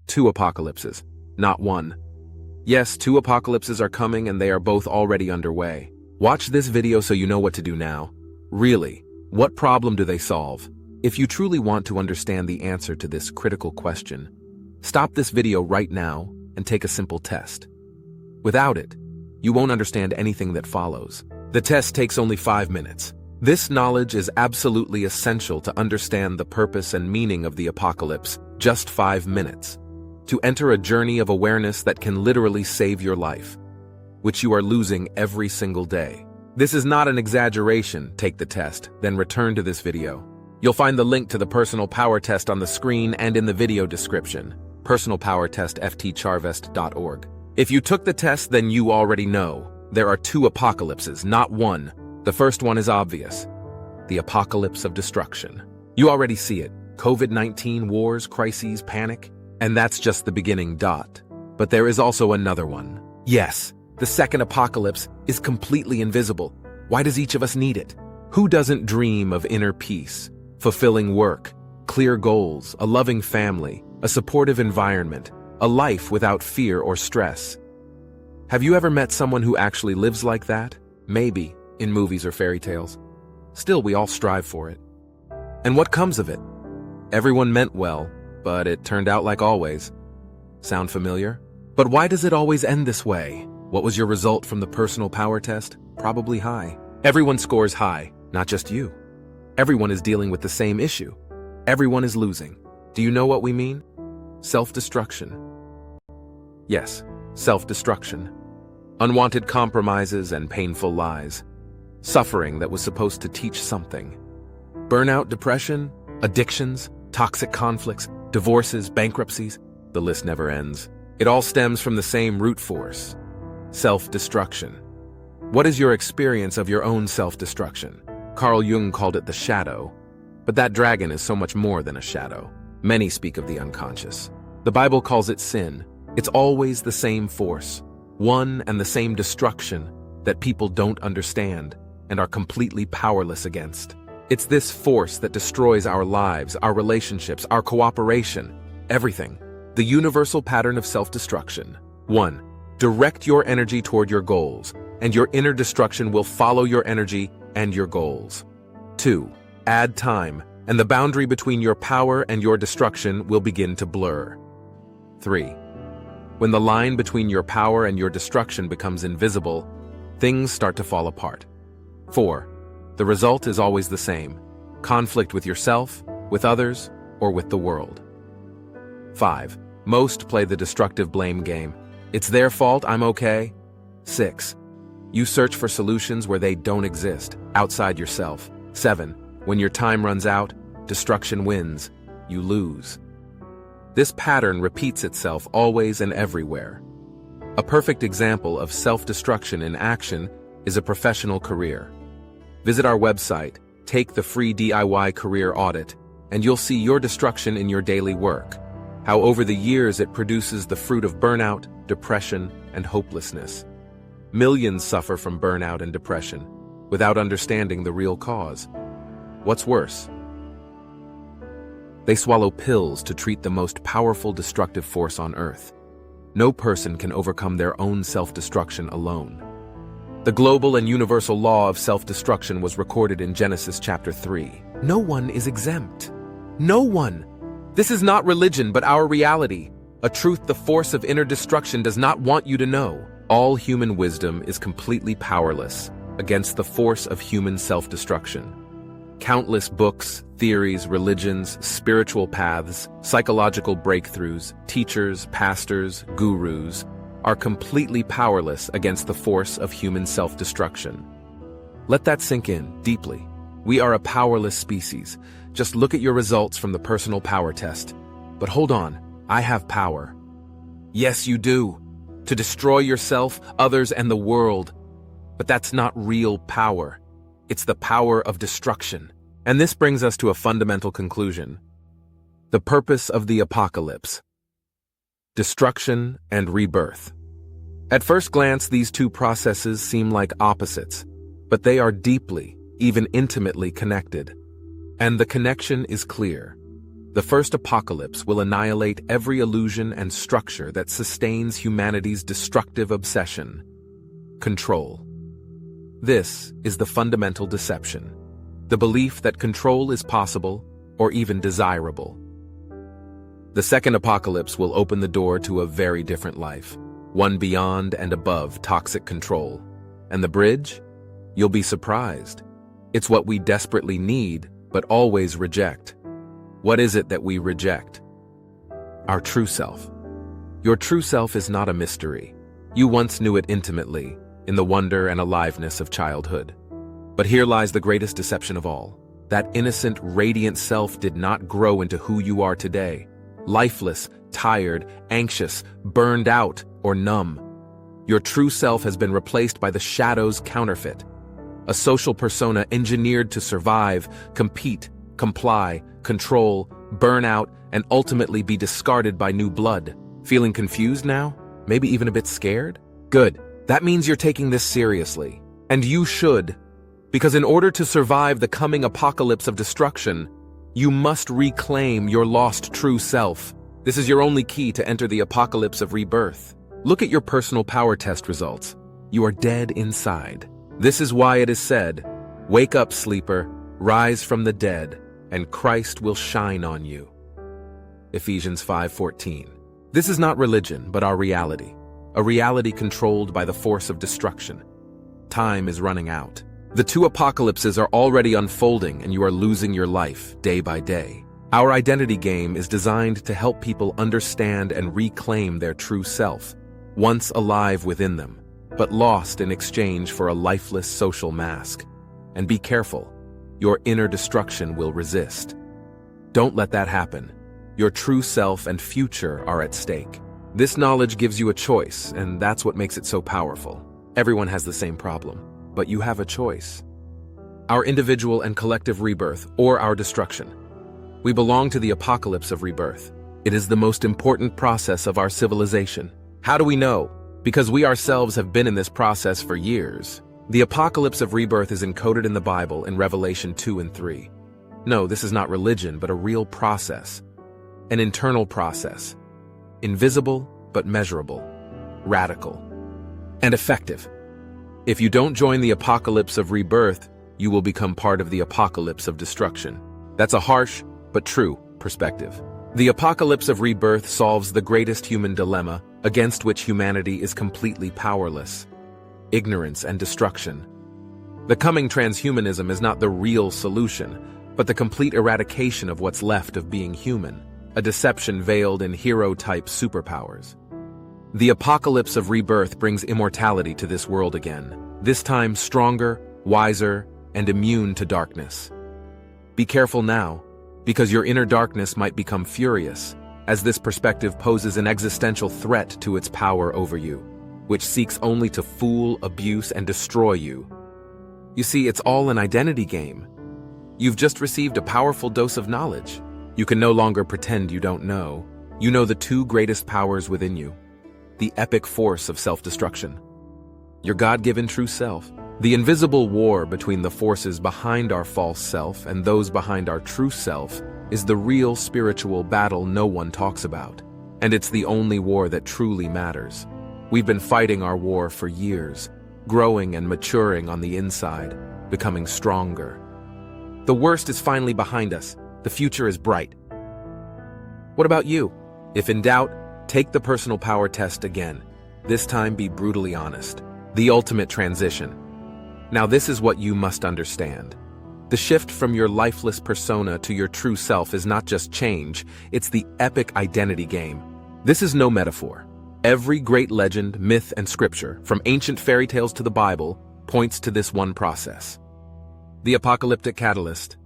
two apocalypses, not one. Yes, two apocalypses are coming and they are both already underway. Watch this video so you know what to do now. Really, what problem do they solve? If you truly want to understand the answer to this critical question, stop this video right now and take a simple test. Without it, you won't understand anything that follows. The test takes only 5 minutes. This knowledge is absolutely essential to understand the purpose and meaning of the apocalypse. Just 5 minutes. To enter a journey of awareness that can literally save your life, which you are losing every single day. This is not an exaggeration. Take the test, then return to this video. You'll find the link to the personal power test on the screen and in the video description. Personal power test ftcharvest.org. If you took the test, then you already know. There are two apocalypses, not one. The first one is obvious. The apocalypse of destruction. You already see it. COVID-19, wars, crises, panic. And that's just the beginning. But there is also another one. Yes, the second apocalypse is completely invisible. Why does each of us need it? Who doesn't dream of inner peace, fulfilling work, clear goals, a loving family, a supportive environment, a life without fear or stress? Have you ever met someone who actually lives like that? Maybe, in movies or fairy tales. Still, we all strive for it. And what comes of it? Everyone meant well, but it turned out like always. Sound familiar? But why does it always end this way? What was your result from the personal power test? Probably high. Everyone scores high, not just you. Everyone is dealing with the same issue. Everyone is losing. Do you know what we mean? Self-destruction. Yes, self-destruction. Unwanted compromises and painful lies. Suffering that was supposed to teach something. Burnout, depression, addictions, toxic conflicts, divorces, bankruptcies. The list never ends. It all stems from the same root force. Self-destruction. What is your experience of your own self-destruction? Carl Jung called it the shadow. But that dragon is so much more than a shadow. Many speak of the unconscious. The Bible calls it sin. It's always the same force, one and the same destruction that people don't understand and are completely powerless against. It's this force that destroys our lives, our relationships, our cooperation, everything. The universal pattern of self-destruction. 1. Direct your energy toward your goals, and your inner destruction will follow your energy and your goals. 2. Add time, and the boundary between your power and your destruction will begin to blur. 3. When the line between your power and your destruction becomes invisible, things start to fall apart. 4. The result is always the same: conflict with yourself, with others, or with the world. 5. Most play the destructive blame game. It's their fault, I'm okay. 6. You search for solutions where they don't exist, outside yourself. 7. When your time runs out, destruction wins. You lose. This pattern repeats itself always and everywhere. A perfect example of self-destruction in action is a professional career. Visit our website, take the free DIY career audit, and you'll see your destruction in your daily work. How over the years it produces the fruit of burnout, depression, and hopelessness. Millions suffer from burnout and depression without understanding the real cause. What's worse? They swallow pills to treat the most powerful destructive force on earth. No person can overcome their own self-destruction alone. The global and universal law of self-destruction was recorded in Genesis chapter 3. No one is exempt. No one. This is not religion, but our reality. A truth the force of inner destruction does not want you to know. All human wisdom is completely powerless against the force of human self-destruction. Countless books, theories, religions, spiritual paths, psychological breakthroughs, teachers, pastors, gurus are completely powerless against the force of human self-destruction. Let that sink in deeply. We are a powerless species. Just look at your results from the personal power test. But hold on, I have power. Yes, you do. To destroy yourself, others, and the world. But that's not real power. It's the power of destruction. And this brings us to a fundamental conclusion. The purpose of the apocalypse. Destruction and rebirth. At first glance, these two processes seem like opposites, but they are deeply, even intimately connected. And the connection is clear. The first apocalypse will annihilate every illusion and structure that sustains humanity's destructive obsession: control. This is the fundamental deception, the belief that control is possible or even desirable. The second apocalypse will open the door to a very different life, one beyond and above toxic control. And the bridge? You'll be surprised. It's what we desperately need, but always reject. What is it that we reject? Our true self. Your true self is not a mystery. You once knew it intimately, in the wonder and aliveness of childhood. But here lies the greatest deception of all. That innocent, radiant self did not grow into who you are today. Lifeless, tired, anxious, burned out, or numb. Your true self has been replaced by the shadow's counterfeit. A social persona engineered to survive, compete, comply, control, burn out, and ultimately be discarded by new blood. Feeling confused now? Maybe even a bit scared? Good. That means you're taking this seriously. And you should. Because in order to survive the coming apocalypse of destruction, you must reclaim your lost true self. This is your only key to enter the apocalypse of rebirth. Look at your personal power test results. You are dead inside. This is why it is said, "Wake up, sleeper, rise from the dead, and Christ will shine on you." Ephesians 5:14. This is not religion, but our reality. A reality controlled by the force of destruction. Time is running out. The two apocalypses are already unfolding, and you are losing your life day by day. Our identity game is designed to help people understand and reclaim their true self, once alive within them, but lost in exchange for a lifeless social mask. And be careful, your inner destruction will resist. Don't let that happen. Your true self and future are at stake. This knowledge gives you a choice, and that's what makes it so powerful. Everyone has the same problem, but you have a choice. Our individual and collective rebirth, or our destruction. We belong to the apocalypse of rebirth. It is the most important process of our civilization. How do we know? Because we ourselves have been in this process for years. The apocalypse of rebirth is encoded in the Bible in Revelation 2 and 3. No, this is not religion, but a real process. An internal process. Invisible, but measurable. Radical. And effective. If you don't join the apocalypse of rebirth, you will become part of the apocalypse of destruction. That's a harsh, but true, perspective. The apocalypse of rebirth solves the greatest human dilemma against which humanity is completely powerless: ignorance and destruction. The coming transhumanism is not the real solution, but the complete eradication of what's left of being human, a deception veiled in hero-type superpowers. The apocalypse of rebirth brings immortality to this world again, this time stronger, wiser, and immune to darkness. Be careful now, because your inner darkness might become furious, as this perspective poses an existential threat to its power over you, which seeks only to fool, abuse, and destroy you. You see, it's all an identity game. You've just received a powerful dose of knowledge. You can no longer pretend you don't know. You know the two greatest powers within you. The epic force of self-destruction. Your God-given true self. The invisible war between the forces behind our false self and those behind our true self is the real spiritual battle no one talks about. And it's the only war that truly matters. We've been fighting our war for years, growing and maturing on the inside, becoming stronger. The worst is finally behind us. The future is bright. What about you? If in doubt, take the personal power test again. This time be brutally honest. The ultimate transition. Now this is what you must understand. The shift from your lifeless persona to your true self is not just change, it's the epic identity game. This is no metaphor. Every great legend, myth, and scripture, from ancient fairy tales to the Bible, points to this one process. The apocalyptic catalyst.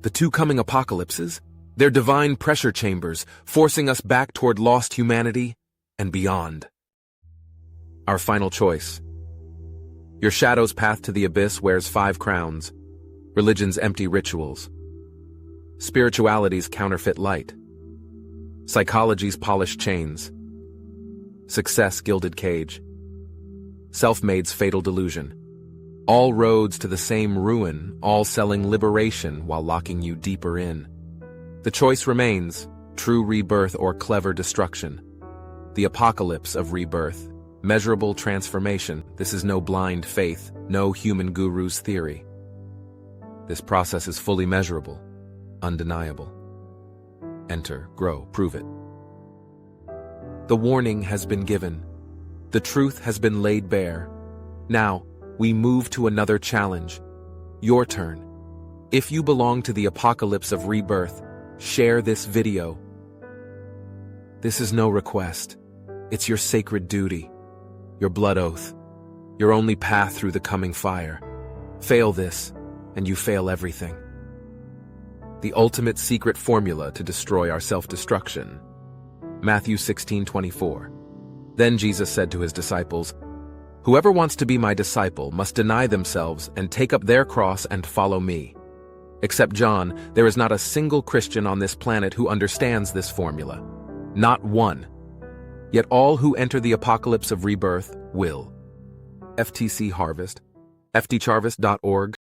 The two coming apocalypses? They're divine pressure chambers, forcing us back toward lost humanity and beyond. Our final choice. Your shadow's path to the abyss wears 5 crowns. Religion's empty rituals. Spirituality's counterfeit light. Psychology's polished chains. Success' gilded cage. Self-made's fatal delusion. All roads to the same ruin, all selling liberation while locking you deeper in. The choice remains: true rebirth or clever destruction. The Apocalypse of Rebirth. Measurable transformation. This is no blind faith, no human guru's theory. This process is fully measurable, undeniable. Enter, grow, prove it. The warning has been given. The truth has been laid bare. Now, we move to another challenge. Your turn. If you belong to the Apocalypse of Rebirth, share this video. This is no request. It's your sacred duty, your blood oath, your only path through the coming fire. Fail this, and you fail everything. The ultimate secret formula to destroy our self-destruction. Matthew 16:24. Then Jesus said to his disciples, "Whoever wants to be my disciple must deny themselves and take up their cross and follow me." Except John, there is not a single Christian on this planet who understands this formula. Not one. Yet all who enter the Apocalypse of Rebirth will. FTC Harvest, ftcharvest.org,